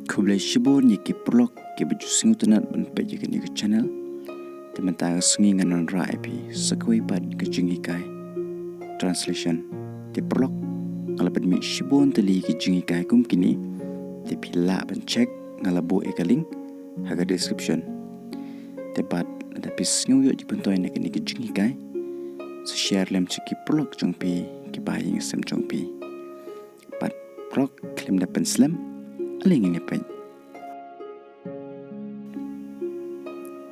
Kublai shibon yiki prolog ke baju singutanat ban page ke ni ke channel teman sungi nganon ra epi sakoi pad ke jingi kai translation te prolog ngalapan mi shibon tali ke jingi kai kum kini te pila ban check ngalabo ekaling haga description te pad ada pis ngu yo jipan toy ne ke ni ke jingi kai so share lem chiki prolog jong pi ki baying sem jong pi pad prolog klem da pen slam aling ini pen.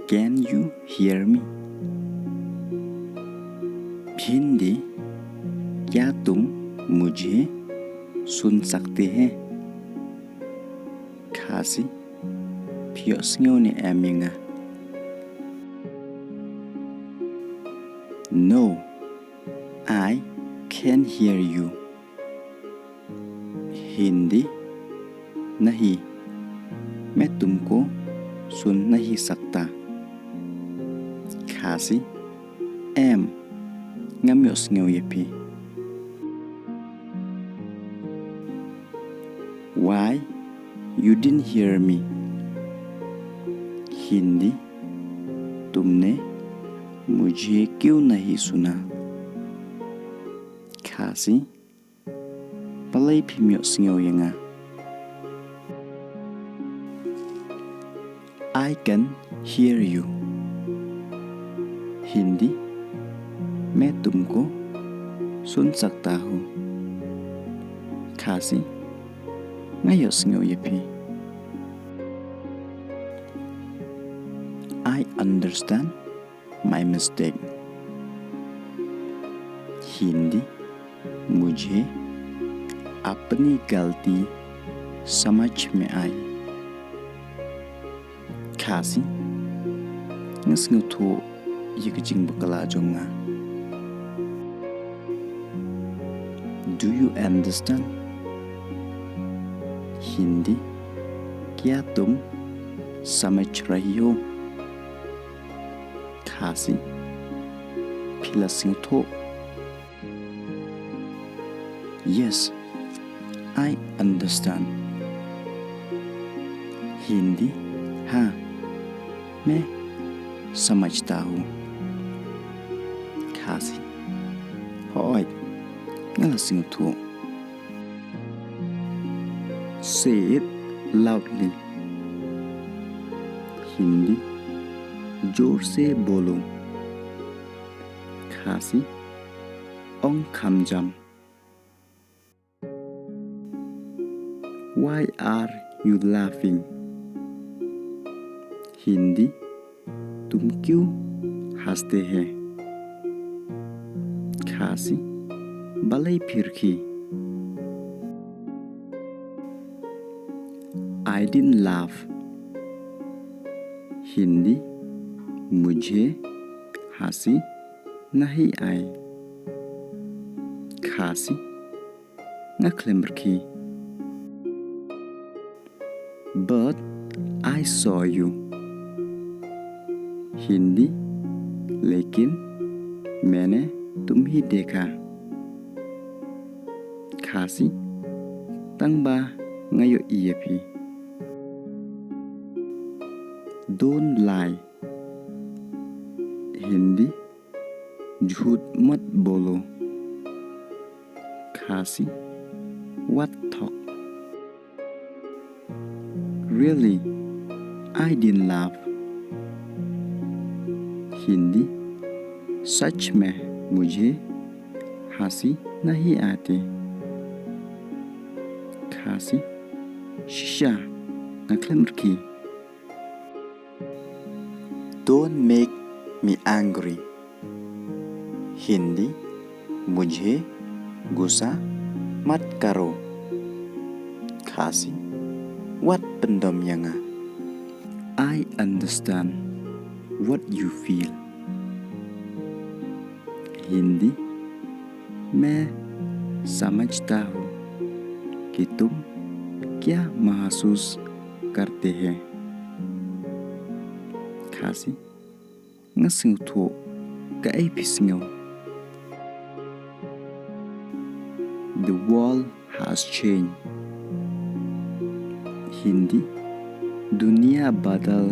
Can you hear me? Hindi क्या तुम मुझे सुन सकते हैं? खासी पियोसियों ने एमिंगा. No, I can hear you. Hindi नहीं, मैं तुमको सुन नहीं सकता. खासी em ngamios ngeuyepi. Why you didn't hear me? Hindi तुमने मुझे क्यों नहीं सुना? खासी palay pimios ngeuyenga. I can hear you. Hindi मैं तुमको सुन सकता हूँ. खासी ngayos ngeuyepi. I understand my mistake. Hindi मुझे अपनी गलती समझ में आई. खासी ngasngu tho yikijing bakala jonga. Do you understand? Hindi क्या तुम समझ रही हो? खासी फिलसिंग थो. Yes, I understand. हिंदी हाँ मैं समझता हूँ. खासी होय ngalasing thu. Say it loudly. Hindi जोर से बोलो. खासी ong khamjam. Why are you laughing? Hindi तुम क्यों हंसते हैं? खासी balay फिरकी. I didn't laugh. हिंदी मुझे हंसी नहीं आई. खासी ngaklemberki. But I saw you. Hindi लेकिन मैंने तुम ही देखा. खासी तंगबा ngayo iyepi. Don't lie. Hindi झूठ मत बोलो. खासी what talk? Really, I didn't laugh. Hindi सच में मुझे हंसी नहीं आती. खासी शीशा ngaklemberki. Don't make me angry. Hindi मुझे गुस्सा मत करो. खासी what pendom yanga. I understand what you feel. Hindi मैं समझता हूँ कि तुम क्या महसूस करते हैं. खासी ngasing tho ka ai pisngo. The world has changed. Hindi दुनिया बदल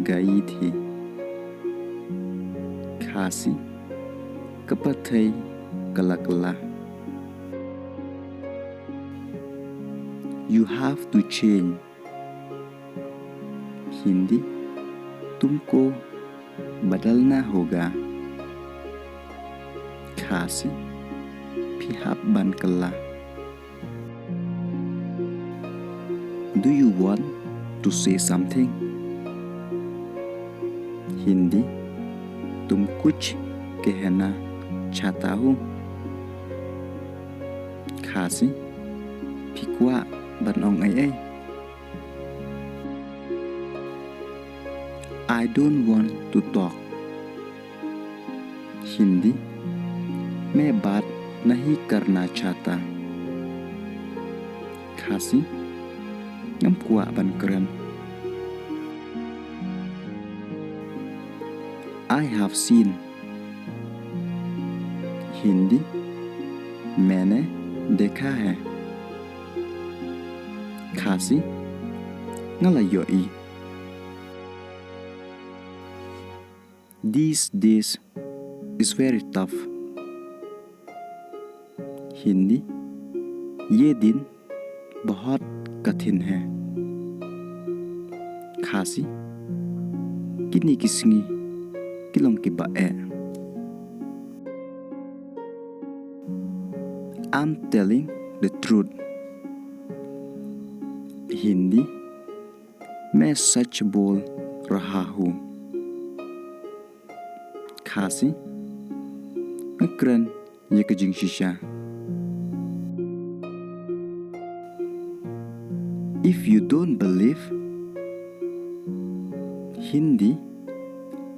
गई थी। खासी कपथई कला-कला। You have to change. Hindi तुमको बदलना होगा। खासी pihak ban kala. Do you want to say something? Hindi तुम कुछ कहना चाहता हो। खासी phikwa ban ong ai. I don't want to talk. Hindi मैं बात नहीं करना चाहता। खासी ngam kwa ban keren. I have seen. Hindi मैंने देखा है। खासी ngalayoi. These days is very tough. Hindi ये दिन बहुत कठिन है। खासी kini kisingi kilong kibae. I'm telling the truth. Hindi मैं सच बोल रहा हूँ। खासी ngekren ye kejing shisha. If you don't believe. Hindi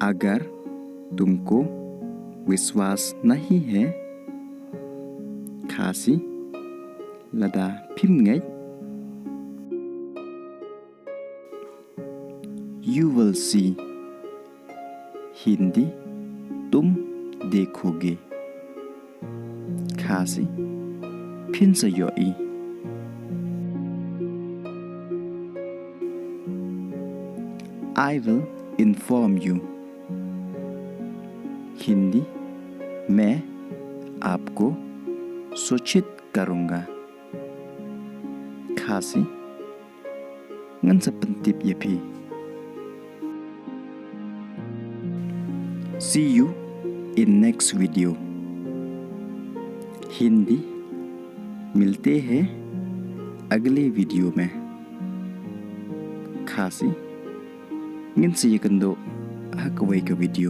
अगर तुमको विश्वास नहीं है। खासी लदा phimngai. You will see. Hindi तुम देखोगे। खासी फिर से योई. I will inform you. Hindi मैं आपको सूचित करूंगा। खासी ngan sa pentip yepi. See you in next video. Hindi मिलते हैं अगले वीडियो में। खासी ngin si kendo hakaway ka video.